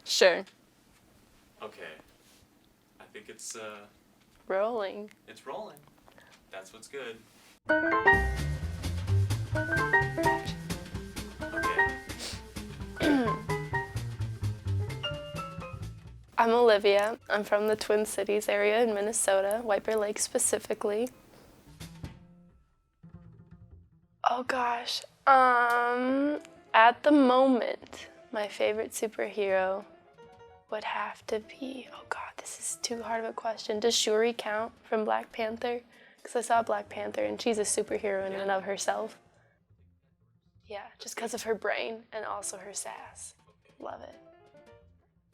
Sure. Okay. I think it's Rolling. it's rolling. That's what's good. Okay. I'm Olivia. I'm from the Twin Cities area in Minnesota, White Bear Lake specifically. Oh gosh. At the moment, my favorite superhero would have to be, oh god, this is too hard of a question. Does Shuri count from Black Panther? Because I saw Black Panther and she's a superhero in and of herself. Yeah, just because of her brain and also her sass. Love it.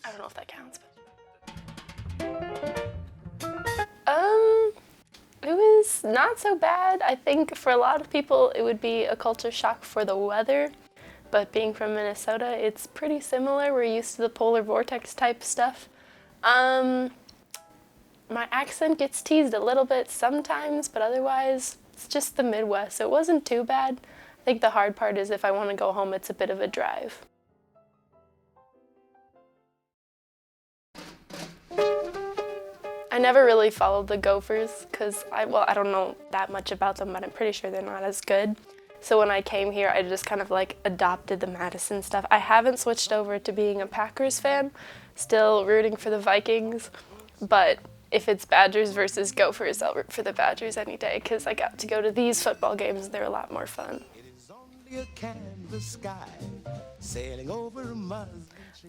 I don't know if that counts, but. It was not so bad. I think for a lot of people it would be a culture shock for the weather, but being from Minnesota, it's pretty similar. We're used to the polar vortex type stuff. My accent gets teased a little bit sometimes, but otherwise it's just the Midwest, so it wasn't too bad. I think the hard part is if I want to go home, it's a bit of a drive. I never really followed the Gophers because I don't know that much about them, but I'm pretty sure they're not as good. So when I came here, I just kind of like adopted the Madison stuff. I haven't switched over to being a Packers fan, still rooting for the Vikings, but if it's Badgers versus Gophers, I'll root for the Badgers any day because I got to go to these football games and they're a lot more fun.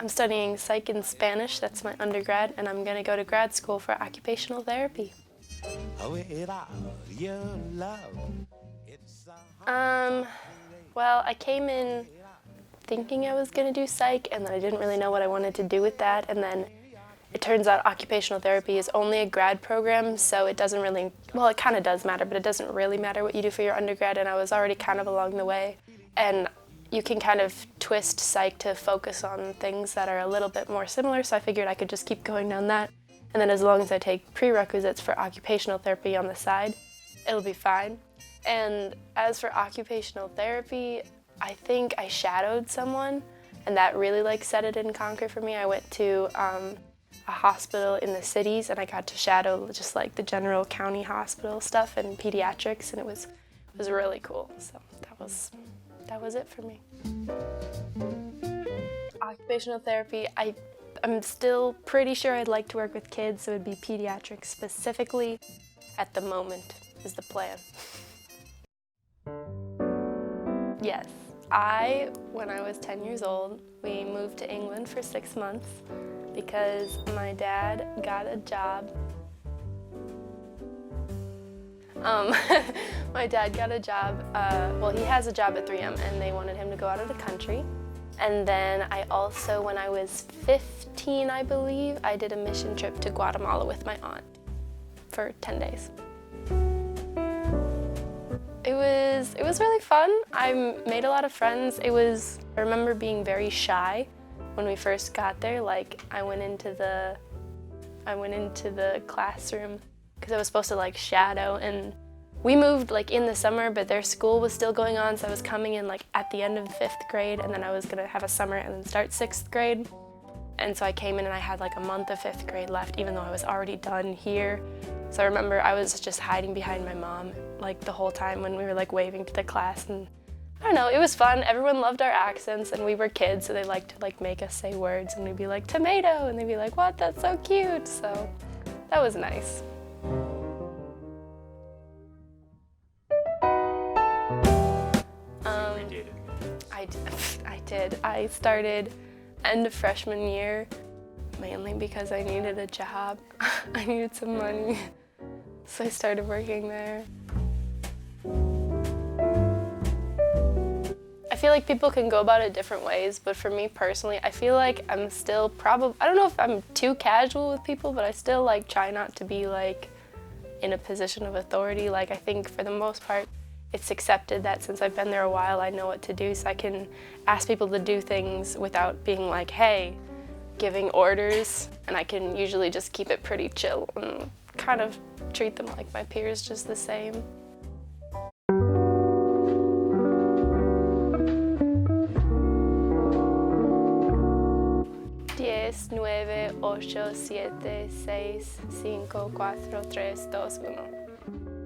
I'm studying psych and Spanish, that's my undergrad, and I'm gonna go to grad school for occupational therapy. Well, I came in thinking I was gonna do psych, and then I didn't really know what I wanted to do with that, and then it turns out occupational therapy is only a grad program, so it doesn't really, well, it kind of does matter, but it doesn't really matter what you do for your undergrad, and I was already kind of along the way. And you can kind of twist psych to focus on things that are a little bit more similar, so I figured I could just keep going down that. And then as long as I take prerequisites for occupational therapy on the side, it'll be fine. And as for occupational therapy, I think I shadowed someone, and that really like set it in Concord for me. I went to a hospital in the cities, and I got to shadow just like the general county hospital stuff and pediatrics, and it was really cool. So that was it for me. Occupational therapy, I'm still pretty sure I'd like to work with kids, so it'd be pediatrics specifically at the moment is the plan. Yes, when I was 10 years old, we moved to England for 6 months because my dad got a job. My dad got a job, he has a job at 3M and they wanted him to go out of the country. And then I also, when I was 15, I believe, I did a mission trip to Guatemala with my aunt for 10 days. It was really fun. I made a lot of friends. I remember being very shy when we first got there. Like I went into the classroom because I was supposed to like shadow, and we moved like in the summer, but their school was still going on, so I was coming in like at the end of 5th grade, and then I was gonna have a summer and then start 6th grade. And so I came in and I had like a month of 5th grade left, even though I was already done here. So I remember I was just hiding behind my mom like the whole time when we were like waving to the class, and I don't know, it was fun. Everyone loved our accents, and we were kids, so they liked to like make us say words, and we'd be like, tomato, and they'd be like, what, that's so cute. So that was nice. I did. I started end of freshman year, mainly because I needed a job. I needed some money, so I started working there. I feel like people can go about it different ways, but for me personally, I feel like I'm still I don't know if I'm too casual with people, but I still like try not to be like in a position of authority. Like I think for the most part, it's accepted that since I've been there a while, I know what to do, so I can ask people to do things without being like, hey, giving orders, and I can usually just keep it pretty chill and kind of treat them like my peers, just the same. 3, 9, 8, 7, 6, 5, 4, 3, 2, 1.